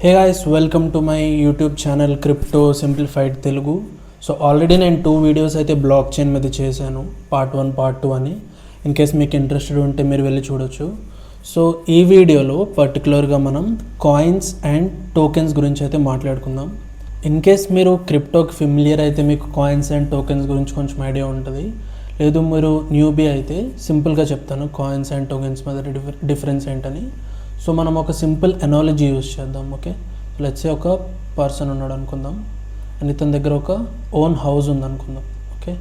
Hey guys, welcome to my YouTube channel crypto simplified Telugu. So already నేను 2 videos అయితే block chain మీద చేశాను, part 1 part 2 అని. In case మీకు ఇంట్రెస్టెడ్ ఉంటే మీరు వెళ్ళి చూడొచ్చు. సో ఈ వీడియోలో పర్టికులర్గా మనం కాయిన్స్ అండ్ టోకెన్స్ గురించి అయితే మాట్లాడుకుందాం. ఇన్ కేస్ మీరు క్రిప్టోకి ఫెమిలియర్ అయితే మీకు కాయిన్స్ అండ్ టోకెన్స్ గురించి కొంచెం ఐడియా ఉంటుంది. లేదు మీరు న్యూబీ అయితే సింపుల్గా చెప్తాను కాయిన్స్ అండ్ టోకెన్స్ మీద డిఫరెన్స్ ఏంటని. సో మనం ఒక సింపుల్ ఎనాలజీ యూజ్ చేద్దాం. ఓకే, లెట్స్ సే ఒక పర్సన్ ఉన్నాడు అనుకుందాం, అండ్ ఇతని దగ్గర ఒక ఓన్ హౌస్ ఉంది అనుకుందాం. ఓకే,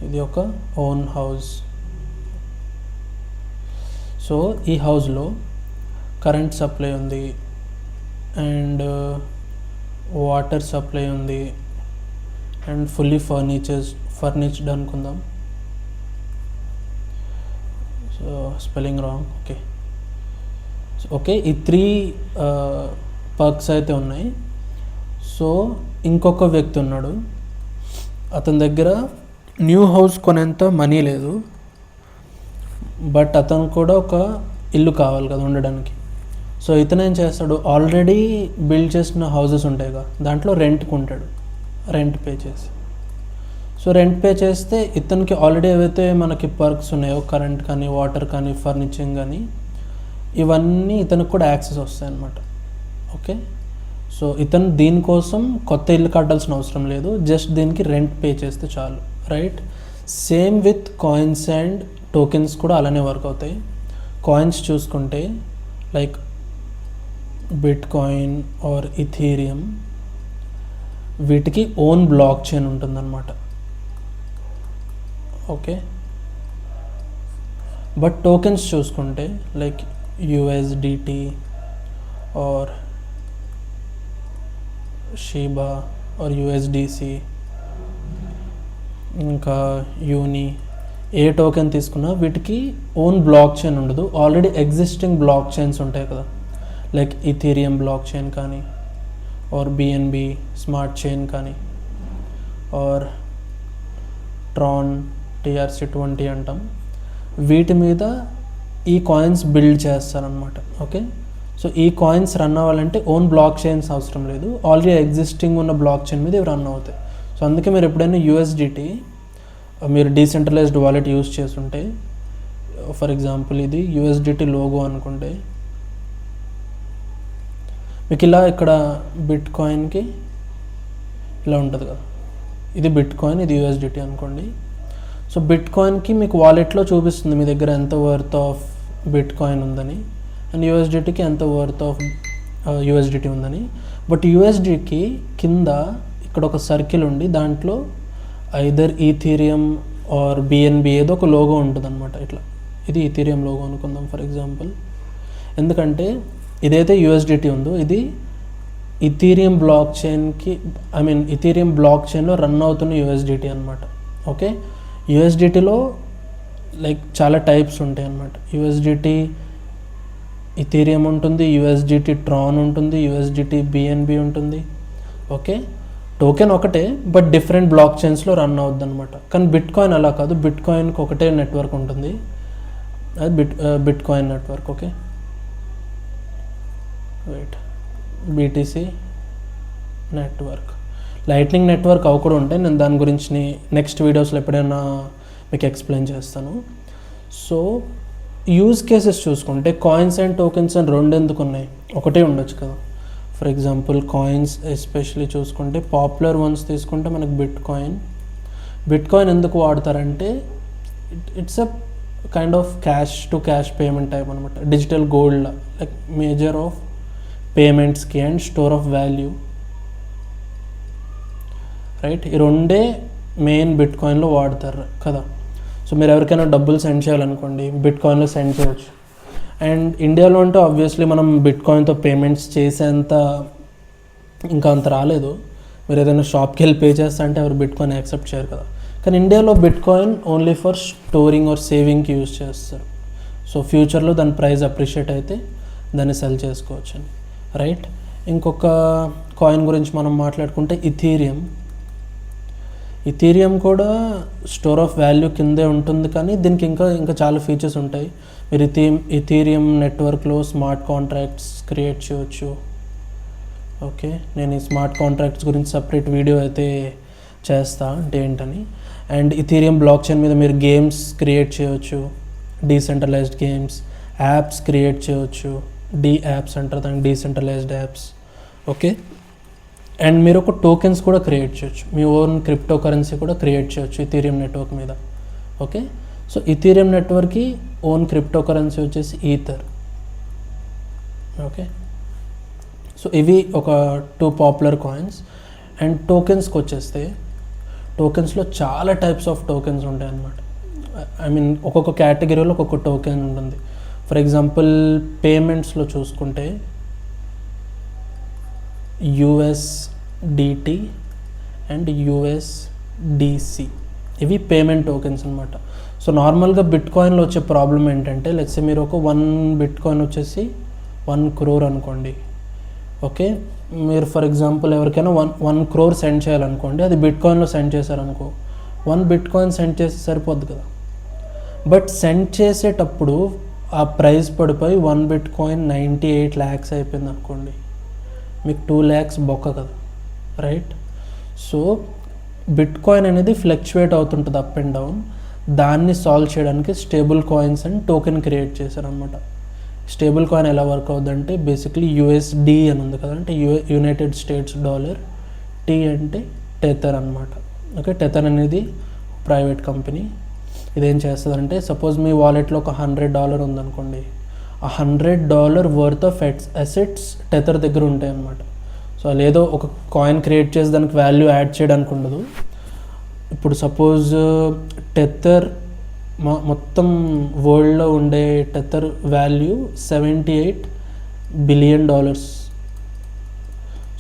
ఇది ఒక ఓన్ హౌస్. సో ఈ హౌస్లో కరెంట్ సప్లై ఉంది అండ్ వాటర్ సప్లై ఉంది అండ్ ఫుల్లీ ఫర్నిచ్డ్ అనుకుందాం. So spelling wrong. ఓకే, ఈ 3 పర్క్స్ అయితే ఉన్నాయి. సో ఇంకొక వ్యక్తి ఉన్నాడు, అతని దగ్గర న్యూ హౌస్ కొనేంత మనీ లేదు, బట్ అతను కూడా ఒక ఇల్లు కావాలి కదా ఉండడానికి. సో ఇతను ఏం చేస్తాడు, ఆల్రెడీ బిల్డ్ చేసిన హౌసెస్ ఉంటాయి కదా, దాంట్లో రెంట్కి ఉంటాడు, రెంట్ పే చేసి. సో రెంట్ పే చేస్తే ఇతనికి ఆల్రెడీ ఏవైతే మనకి పర్క్స్ ఉన్నాయో, కరెంట్ కానీ వాటర్ కానీ ఫర్నిచరింగ్ కానీ, ఇవన్నీ ఇతనికి కూడా యాక్సెస్ వస్తాయి అన్నమాట. ఓకే, సో ఇతను దీనికోసం కొత్త ఇల్లు కట్టాల్సిన అవసరం లేదు, జస్ట్ దీనికి రెంట్ పే చేస్తే చాలు, right? Same with coins and tokens కూడా అలానే వర్క్ అవుతాయి. కాయిన్స్ చూసుకుంటే like bit coin are Ethereum, వీటికి ఓన్ బ్లాక్ చైన్ ఉంటుందన్నమాట. ఓకే, బట్ టోకెన్స్ చూసుకుంటే like USDT or Shiba or USDC, ఇంకా యూని, ఏ టోకెన్ తీసుకున్నా వీటికి ఓన్ బ్లాక్ చైన్ ఉండదు. ఆల్రెడీ ఎగ్జిస్టింగ్ బ్లాక్ చైన్స్ ఉంటాయి కదా, లైక్ ఇథీరియం బ్లాక్ చైన్ కానీ ఆర్ BNB స్మార్ట్ చైన్ కానీ ఆర్ ట్రాన్ TRC20 అంటాం. వీటి మీద ఈ కాయిన్స్ బిల్డ్ చేస్తారనమాట. ఓకే, సో ఈ కాయిన్స్ రన్ అవ్వాలంటే ఓన్ బ్లాక్ చైన్స్ అవసరం లేదు, ఆల్రెడీ ఎగ్జిస్టింగ్ ఉన్న బ్లాక్ చైన్ మీద ఇవి రన్ అవుతాయి. సో అందుకే మీరు ఎప్పుడైనా USDT మీరు డీసెంట్రలైజ్డ్ వాలెట్ యూస్ చేస్తుంటే, ఫర్ ఎగ్జాంపుల్ ఇది USDT లోగో అనుకుంటే, మీకు ఇలా ఇక్కడ బిట్ కాయిన్కి ఇలా ఉంటుంది కదా, ఇది బిట్ కాయిన్, ఇది USDT అనుకోండి. సో బిట్ కాయిన్కి మీకు వాలెట్లో చూపిస్తుంది మీ దగ్గర ఎంత వర్త్ ఆఫ్ బిట్ కాయిన్ ఉందని, అండ్ USDTకి ఎంత వర్త్ ఆఫ్ USDT ఉందని. బట్ USDTకి కింద ఇక్కడ ఒక సర్కిల్ ఉండి దాంట్లో ఐదర్ ఈథీరియం ఆర్ BNB ఏదో ఒక లోగో ఉంటుంది అనమాట. ఇట్లా ఇది ఈథీరియం లోగో అనుకుందాం ఫర్ ఎగ్జాంపుల్. ఎందుకంటే ఇదైతే USDT ఉందో ఇది ఇథీరియం బ్లాక్ చైన్కి, ఇథీరియం బ్లాక్ చైన్లో రన్ అవుతున్న USDT అనమాట. ఓకే, USDTలో లైక్ చాలా టైప్స్ ఉంటాయి అన్నమాట. USDT ఇథీరియం ఉంటుంది, USDT ట్రాన్ ఉంటుంది, USDT BNB ఉంటుంది. ఓకే, టోకెన్ ఒకటే బట్ డిఫరెంట్ బ్లాక్ చైన్స్లో రన్ అవుద్ది అనమాట. కానీ బిట్ కాయిన్ అలా కాదు, బిట్ కాయిన్కి ఒకటే నెట్వర్క్ ఉంటుంది, అది bitcoin network. Okay, wait, BTC network, lightning network అవి కూడా ఉంటాయి. నేను దాని గురించి నెక్స్ట్ వీడియోస్లో ఎప్పుడైనా మీకు ఎక్స్ప్లెయిన్ చేస్తాను. సో యూజ్ కేసెస్ చూసుకుంటే కాయిన్స్ అండ్ టోకెన్స్ అని 2 ఎందుకు ఉన్నాయి, ఒకటే ఉండొచ్చు కదా. ఫర్ ఎగ్జాంపుల్ కాయిన్స్ ఎస్పెషలీ చూసుకుంటే పాపులర్ వన్స్ తీసుకుంటే మనకు బిట్ కాయిన్ ఎందుకు వాడతారంటే it's a kind of cash to cash payment type అనమాట, digital gold, like major of పేమెంట్స్కి and store of value, right? ఈ 2 మెయిన్ బిట్ కాయిన్లో వాడతారు కదా. సో మీరు ఎవరికైనా డబ్బులు సెండ్ చేయాలనుకోండి, బిట్ కాయిన్లో సెండ్ చేయవచ్చు. అండ్ ఇండియాలో అంటే ఆబ్వియస్లీ మనం బిట్ కాయిన్తో పేమెంట్స్ చేసేంత ఇంకా అంత రాలేదు. మీరు ఏదైనా షాప్కి వెళ్ళి పే చేస్తా అంటే ఎవరు బిట్ కాయిన్ యాక్సెప్ట్ చేయరు కదా. కానీ ఇండియాలో bitcoin only for storing or సేవింగ్కి యూజ్ చేస్తారు. సో ఫ్యూచర్లో దాని ప్రైస్ అప్రిషియేట్ అయితే దాన్ని సెల్ చేసుకోవచ్చు అని, రైట్? ఇంకొక కాయిన్ గురించి మనం మాట్లాడుకుంటే ఇథీరియం. ఇథీరియం కూడా స్టోర్ ఆఫ్ వాల్యూ కిందే ఉంటుంది, కానీ దీనికి ఇంకా చాలా ఫీచర్స్ ఉంటాయి. మీరు ఇథీరియం నెట్వర్క్లో స్మార్ట్ కాంట్రాక్ట్స్ క్రియేట్ చేయవచ్చు. ఓకే, నేను ఈ స్మార్ట్ కాంట్రాక్ట్స్ గురించి సపరేట్ వీడియో అయితే చేస్తా అంటే ఏంటని. అండ్ ఇథీరియం బ్లాక్ చైన్ మీద మీరు గేమ్స్ క్రియేట్ చేయవచ్చు, డీసెంట్రలైజ్డ్ గేమ్స్, యాప్స్ క్రియేట్ చేయవచ్చు. యాప్స్ అంటారు దానికి, డీసెంట్రలైజ్డ్ యాప్స్. ఓకే, అండ్ మీరు ఒక టోకెన్స్ కూడా క్రియేట్ చేయొచ్చు, మీ ఓన్ క్రిప్టో కరెన్సీ కూడా క్రియేట్ చేయొచ్చు ఇథీరియం నెట్వర్క్ మీద. ఓకే, సో ఇథీరియం నెట్వర్క్కి ఓన్ క్రిప్టో కరెన్సీ వచ్చేసి ఈథర్. ఓకే, సో ఇవి ఒక 2 పాపులర్ కాయిన్స్. అండ్ టోకెన్స్కి వచ్చేస్తే టోకెన్స్లో చాలా టైప్స్ ఆఫ్ టోకెన్స్ ఉంటాయి అన్నమాట. ఐ మీన్ ఒక్కొక్క కేటగిరీలో ఒక్కొక్క టోకెన్ ఉంటుంది. ఫర్ ఎగ్జాంపుల్ పేమెంట్స్లో చూసుకుంటే USDT అండ్ USDC ఇవి పేమెంట్ టోకెన్స్ అనమాట. సో నార్మల్గా బిట్ కాయిన్లో వచ్చే ప్రాబ్లం ఏంటంటే, లెట్స్ సే మీరు ఒక 1 బిట్ కాయిన్ వచ్చేసి 1 crore అనుకోండి. ఓకే, మీరు ఫర్ ఎగ్జాంపుల్ ఎవరికైనా 1 crore సెండ్ చేయాలనుకోండి, అది బిట్ కాయిన్లో సెండ్ చేశారనుకో, 1 బిట్ కాయిన్ సెండ్ చేసి సరిపోద్ది కదా. బట్ సెండ్ చేసేటప్పుడు ఆ ప్రైస్ పడిపోయి 1 బిట్ కాయిన్ 98 lakhs అయిపోయింది అనుకోండి, మీకు 2 lakhs బొక్క కదా, రైట్? సో బిట్ కాయిన్ అనేది ఫ్లక్చువేట్ అవుతుంటుంది అప్ అండ్ డౌన్. దాన్ని సాల్వ్ చేయడానికి stable coins and token create చేశారనమాట. స్టేబుల్ కాయిన్ ఎలా వర్క్ అవుతుందంటే బేసిక్లీ USD అని ఉంది కదా, అంటే యునైటెడ్ స్టేట్స్ డాలర్, T అంటే టెథర్ అనమాట. ఓకే, టెథర్ అనేది ప్రైవేట్ కంపెనీ. ఇదేం చేస్తుందంటే, సపోజ్ మీ వాలెట్లో ఒక $100 ఉందనుకోండి, ఆ $100 వర్త్ ఆఫ్ అసెట్స్ టెథర్ దగ్గర ఉంటాయి అన్నమాట. సో లేదో ఒక కాయిన్ క్రియేట్ చేసి దానికి వాల్యూ యాడ్ చేయడానికి ఉండదు. ఇప్పుడు సపోజ్ టెథర్ మొత్తం వరల్డ్లో ఉండే టెథర్ వాల్యూ $78 billion.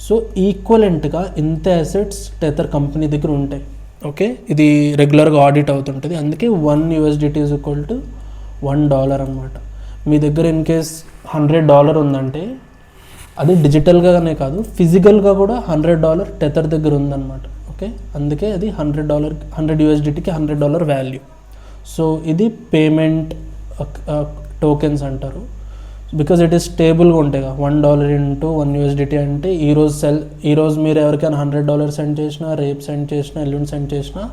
సో ఈక్వలెంట్గా ఇంత అసెట్స్ టెథర్ కంపెనీ దగ్గర ఉంటాయి. ఓకే, ఇది రెగ్యులర్గా ఆడిట్ అవుతుంటుంది. అందుకే $1 USDT ఈజ్ ఈక్వల్ టు $1 అనమాట. మీ దగ్గర ఇన్ కేస్ $100 ఉందంటే అది డిజిటల్గానే కాదు, ఫిజికల్గా కూడా $100 టెథర్ దగ్గర ఉందన్నమాట. ఓకే, అందుకే అది $100 USDTకి $100 వాల్యూ. సో ఇది పేమెంట్ టోకెన్స్ అంటారు, బికాజ్ ఇట్ ఈస్ స్టేబుల్గా ఉంటాయి కదా. $1 ఇంటూ 1 USDT అంటే ఈరోజు మీరు ఎవరికైనా $100 సెండ్ చేసినా, రేపు సెండ్ చేసినా, ఎల్లుండి సెండ్ చేసినా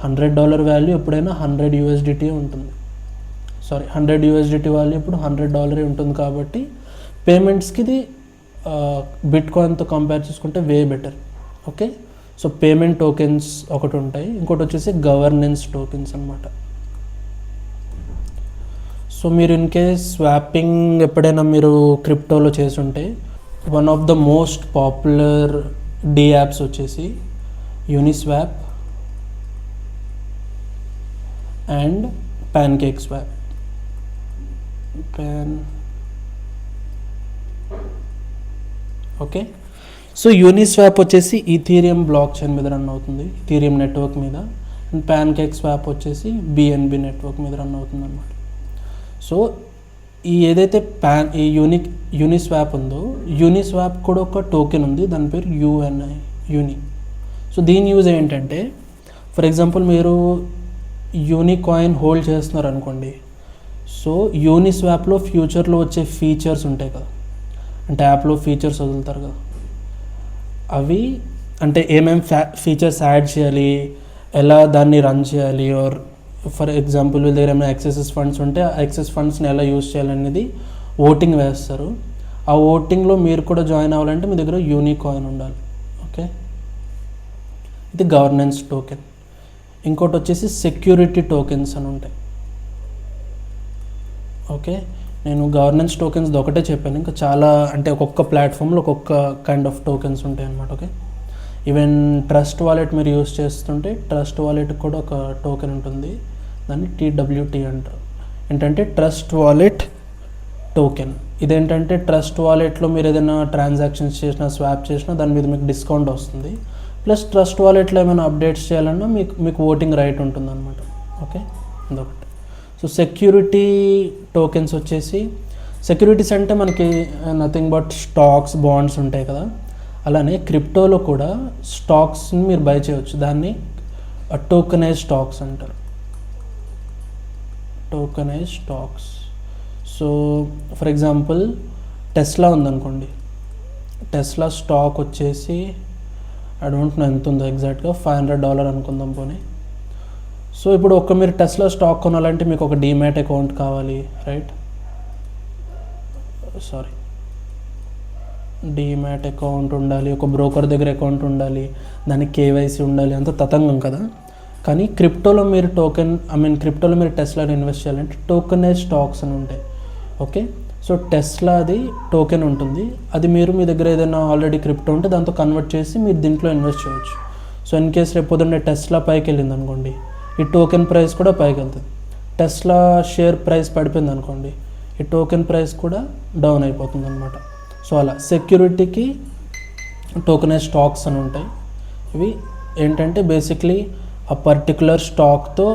$100 వాల్యూ ఎప్పుడైనా 100 USDT ఉంటుంది. 100 USDT వాల్యూ ఇప్పుడు $100 ఉంటుంది. కాబట్టి పేమెంట్స్కి ఇది బిట్ కాయిన్తో కంపేర్ చేసుకుంటే way better. Okay, so payment tokens ఒకటి ఉంటాయి, ఇంకోటి వచ్చేసి గవర్నెన్స్ టోకెన్స్ అనమాట. సో మీరు ఇన్ కేస్ స్వాపింగ్ ఎప్పుడైనా మీరు క్రిప్టోలో చేసుంటే, one of the most popular apps వచ్చేసి Uniswap and PancakeSwap. Okay, so Uniswap వచ్చేసి ఈథీరియం బ్లాక్ చైన్ మీద రన్ అవుతుంది, ఈథీరియం నెట్వర్క్ మీద. అండ్ ప్యాన్కేక్ స్వాప్ వచ్చేసి BNB నెట్వర్క్ మీద రన్ అవుతుంది అన్నమాట. సో ఈ ఏదైతే యూనిస్వాప్ ఉందో, యూనిస్వాప్ కూడా ఒక టోకెన్ ఉంది, దాని పేరు యూని. సో దీని యూజ్ ఏంటంటే, ఫర్ ఎగ్జాంపుల్ మీరు యూని కాయిన్ హోల్డ్ చేస్తున్నారు అనుకోండి. సో యూనిస్వాప్లో ఫ్యూచర్లో వచ్చే ఫీచర్స్ ఉంటాయి కదా, అంటే యాప్లో ఫీచర్స్ వదులుతారు కదా, అవి అంటే ఏమేమి ఫీచర్స్ యాడ్ చేయాలి, ఎలా దాన్ని రన్ చేయాలి, ఆర్ ఫర్ ఎగ్జాంపుల్ వీళ్ళ దగ్గర ఏమైనా ఎక్సెస్ ఫండ్స్ ఉంటే ఆ ఎక్సెస్ ఫండ్స్ని ఎలా యూజ్ చేయాలనేది ఓటింగ్ వేస్తారు. ఆ ఓటింగ్లో మీరు కూడా జాయిన్ అవ్వాలంటే మీ దగ్గర యూని కాయిన్ ఉండాలి. ఓకే, ఇది గవర్నెన్స్ టోకెన్. ఇంకోటి వచ్చేసి సెక్యూరిటీ టోకెన్స్ అని ఉంటాయి. ఓకే, నేను గవర్నెన్స్ టోకెన్స్ ఒకటే చెప్పాను, ఇంకా చాలా అంటే ఒక్కొక్క ప్లాట్ఫామ్లో ఒక్కొక్క కైండ్ ఆఫ్ టోకెన్స్ ఉంటాయి అన్నమాట. ఓకే, ఈవెన్ ట్రస్ట్ వాలెట్ మీరు యూస్ చేస్తుంటే ట్రస్ట్ వాలెట్కి కూడా ఒక టోకెన్ ఉంటుంది, దాన్ని TWT అంటారు. ఏంటంటే ట్రస్ట్ వాలెట్ టోకెన్. ఇదేంటంటే ట్రస్ట్ వాలెట్లో మీరు ఏదైనా ట్రాన్సాక్షన్స్ చేసినా, స్వాప్ చేసినా దాని మీద మీకు డిస్కౌంట్ వస్తుంది. ప్లస్ ట్రస్ట్ వాలెట్లో ఏమైనా అప్డేట్స్ చేయాలన్నా మీకు ఓటింగ్ రైట్ ఉంటుంది అనమాట. ఓకే, అదొకటి. సో సెక్యూరిటీ టోకెన్స్ వచ్చేసి, సెక్యూరిటీస్ అంటే మనకి నథింగ్ బట్ స్టాక్స్, బాండ్స్ ఉంటాయి కదా, అలానే క్రిప్టోలో కూడా స్టాక్స్ని మీరు బై చేయవచ్చు. దాన్ని టోకనైజ్ స్టాక్స్ అంటారు. Tokenise stocks. So for example Tesla ఉందనుకోండి, టెస్లా స్టాక్ వచ్చేసి ఐ డోంట్ నో ఎంత ఉందో ఎగ్జాక్ట్గా, $500 అనుకుందాం పోనీ. సో ఇప్పుడు మీరు టెస్లా స్టాక్ కొనాలంటే మీకు ఒక డీమ్యాట్ అకౌంట్ కావాలి, రైట్? డీమ్యాట్ అకౌంట్ ఉండాలి, ఒక బ్రోకర్ దగ్గర అకౌంట్ ఉండాలి, దానికి కేవైసీ ఉండాలి, అంత తతంగం కదా. కానీ క్రిప్టోలో మీరు క్రిప్టోలో మీరు టెస్లాలో ఇన్వెస్ట్ చేయాలంటే టోకనైజ్ స్టాక్స్ అని ఉంటాయి. ఓకే, సో టెస్లాది టోకెన్ ఉంటుంది, అది మీరు మీ దగ్గర ఏదైనా ఆల్రెడీ క్రిప్టో ఉంటే దాంతో కన్వర్ట్ చేసి మీరు దీంట్లో ఇన్వెస్ట్ చేయవచ్చు. సో ఇన్ కేస్ రేపు పొద్దున్నే టెస్లా పైకి వెళ్ళింది అనుకోండి, ఈ టోకెన్ ప్రైస్ కూడా పైకి వెళ్తుంది. టెస్లా షేర్ ప్రైస్ పడిపోయింది అనుకోండి, ఈ టోకెన్ ప్రైస్ కూడా డౌన్ అయిపోతుంది అనమాట. సో అలా సెక్యూరిటీకి టోకనైజ్ స్టాక్స్ అని ఉంటాయి. ఇవి ఏంటంటే బేసిక్లీ ఆ పర్టికులర్ స్టాక్తో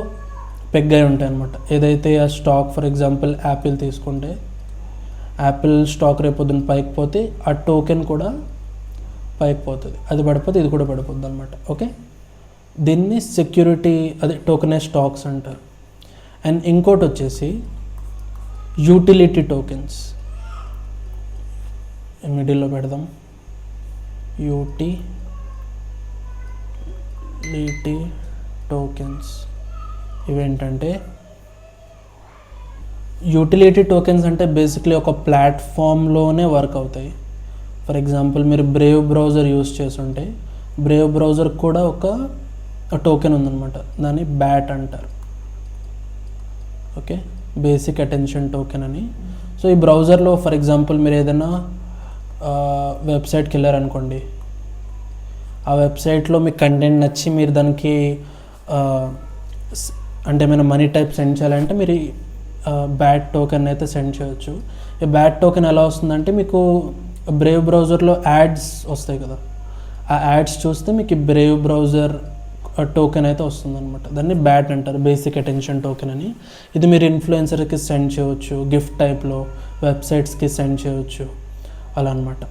పెగ్ అయి ఉంటాయి అనమాట. ఏదైతే ఆ స్టాక్, ఫర్ ఎగ్జాంపుల్ యాపిల్ తీసుకుంటే, యాపిల్ స్టాక్ రేపొద్దున పైకి పోతే ఆ టోకెన్ కూడా పైకి పోతుంది, అది పడిపోతే ఇది కూడా పడిపోతుంది అనమాట. ఓకే, దీన్ని సెక్యూరిటీ, అదే టోకనైజ్ స్టాక్స్ అంటారు. అండ్ ఇంకోటి వచ్చేసి యూటిలిటీ టోకెన్స్. మిడిల్లో పెడదాం, యూటిలిటీ టోకెన్స్. ఇవేంటంటే యూటిలిటీ టోకెన్స్ అంటే బేసిక్లీ ఒక ప్లాట్ఫామ్లోనే వర్క్ అవుతాయి. ఫర్ ఎగ్జాంపుల్ మీరు బ్రేవ్ బ్రౌజర్ యూస్ చేస్తుంటే, బ్రేవ్ బ్రౌజర్ కూడా ఒక టోకెన్ ఉందన్నమాట, దాన్ని బ్యాట్ అంటారు. ఓకే, బేసిక్ అటెన్షన్ టోకెన్ అని. సో ఈ బ్రౌజర్లో ఫర్ ఎగ్జాంపుల్ మీరు ఏదైనా వెబ్సైట్కి వెళ్ళారనుకోండి, ఆ వెబ్సైట్లో మీకు కంటెంట్ నచ్చి మీరు దానికి అంటే ఏమైనా మనీ టైప్ సెండ్ చేయాలంటే మీరు బ్యాట్ టోకెన్ అయితే సెండ్ చేయొచ్చు. ఈ బ్యాట్ టోకెన్ ఎలా వస్తుందంటే, మీకు బ్రేవ్ బ్రౌజర్లో యాడ్స్ వస్తాయి కదా, ఆ యాడ్స్ చూస్తే మీకు ఈ బ్రేవ్ బ్రౌజర్ టోకెన్ అయితే వస్తుందన్నమాట. దాన్ని బ్యాట్ అంటారు, బేసిక్ అటెన్షన్ టోకెన్ అని. ఇది మీరు ఇన్ఫ్లుయెన్సర్కి సెండ్ చేయవచ్చు, గిఫ్ట్ టైప్లో వెబ్సైట్స్కి సెండ్ చేయవచ్చు, అలా అనమాట.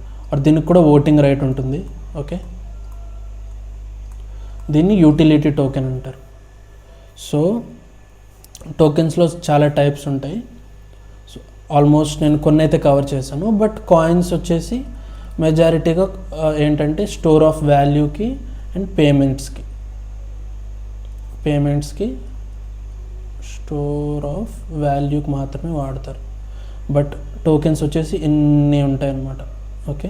దీనికి కూడా ఓటింగ్ రైట్ ఉంటుంది. ఓకే, దీన్ని యూటిలిటీ టోకెన్ అంటారు. సో టోకెన్స్లో చాలా టైప్స్ ఉంటాయి. సో ఆల్మోస్ట్ నేను కొన్ని అయితే కవర్ చేశాను. బట్ కాయిన్స్ వచ్చేసి మెజారిటీగా ఏంటంటే స్టోర్ ఆఫ్ వాల్యూకి అండ్ పేమెంట్స్కి స్టోర్ ఆఫ్ వాల్యూకి మాత్రమే వాడతారు. బట్ టోకెన్స్ వచ్చేసి ఇన్ని ఉంటాయి అన్నమాట. ఓకే,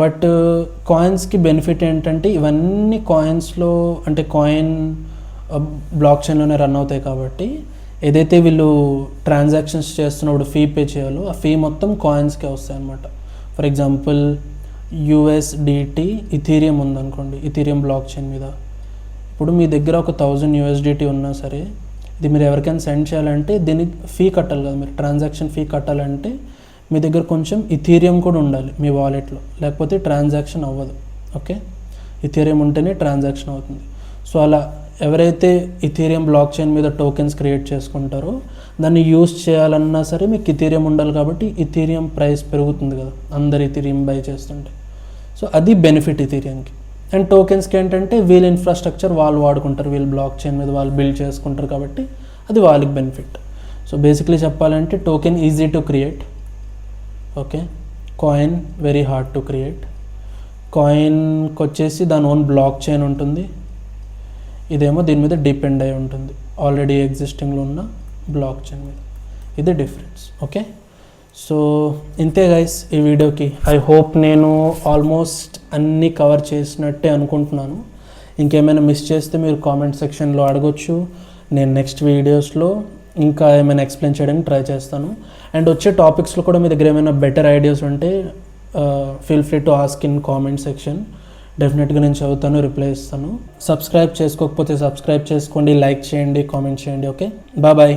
బట్ కాయిన్స్కి బెనిఫిట్ ఏంటంటే ఇవన్నీ కాయిన్స్లో అంటే కాయిన్ బ్లాక్ చైన్లోనే రన్ అవుతాయి కాబట్టి ఏదైతే వీళ్ళు ట్రాన్సాక్షన్స్ చేస్తున్నప్పుడు ఫీ పే చేయాలో ఆ ఫీ మొత్తం కాయిన్స్కే వస్తాయి అన్నమాట. ఫర్ ఎగ్జాంపుల్ USDT ఇథీరియం ఉందనుకోండి, ఇథీరియం బ్లాక్ చైన్ మీద. ఇప్పుడు మీ దగ్గర ఒక 1000 USDT ఉన్నా సరే, ఇది మీరు ఎవరికైనా సెండ్ చేయాలంటే దీనికి ఫీ కట్టాలి కదా, మీరు ట్రాన్సాక్షన్ ఫీ కట్టాలంటే మీ దగ్గర కొంచెం ఇథీరియం కూడా ఉండాలి మీ వాలెట్లో, లేకపోతే ట్రాన్సాక్షన్ అవ్వదు. ఓకే, ఇథీరియం ఉంటేనే ట్రాన్సాక్షన్ అవుతుంది. సో అలా ఎవరైతే ఇథీరియం బ్లాక్ చైన్ మీద టోకెన్స్ క్రియేట్ చేసుకుంటారో దాన్ని యూస్ చేయాలన్నా సరే మీకు ఇథీరియం ఉండాలి కాబట్టి ఇథీరియం ప్రైస్ పెరుగుతుంది కదా, అందరు ఇథీరియం బై చేస్తుంటే. సో అది బెనిఫిట్ ఇథీరియంకి. అండ్ టోకెన్స్కి ఏంటంటే వీళ్ళ ఇన్ఫ్రాస్ట్రక్చర్ వాళ్ళు వాడుకుంటారు, వీళ్ళు బ్లాక్ చైన్ మీద వాళ్ళు బిల్డ్ చేసుకుంటారు కాబట్టి అది వాళ్ళకి బెనిఫిట్. సో బేసిక్లీ చెప్పాలంటే token easy to create. Okay, coin very hard to create. కాయిన్కి వచ్చేసి దాని ఓన్ బ్లాక్ చైన్ ఉంటుంది, ఇదేమో దీని మీద డిపెండ్ అయి ఉంటుంది ఆల్రెడీ ఎగ్జిస్టింగ్లో ఉన్న బ్లాక్ చైన్ మీద. ఇది డిఫరెన్స్. ఓకే, సో ఇంతే గైస్ ఈ వీడియోకి. ఐ హోప్ నేను ఆల్మోస్ట్ అన్నీ కవర్ చేసినట్టే అనుకుంటున్నాను. ఇంకేమైనా మిస్ చేస్తే మీరు కామెంట్ సెక్షన్లో అడగొచ్చు, నేను నెక్స్ట్ వీడియోస్లో ఇంకా ఏమైనా ఎక్స్ప్లెయిన్ చేయడానికి ట్రై చేస్తాను. అండ్ వచ్చే టాపిక్స్లో కూడా మీ దగ్గర ఏమైనా బెటర్ ఐడియాస్ ఉంటే feel free to ask in comment section. డెఫినెట్గా నేను చదువుతాను, రిప్లై ఇస్తాను. సబ్స్క్రైబ్ చేసుకోకపోతే సబ్స్క్రైబ్ చేసుకోండి, లైక్ చేయండి, కామెంట్ చేయండి. Okay, bye.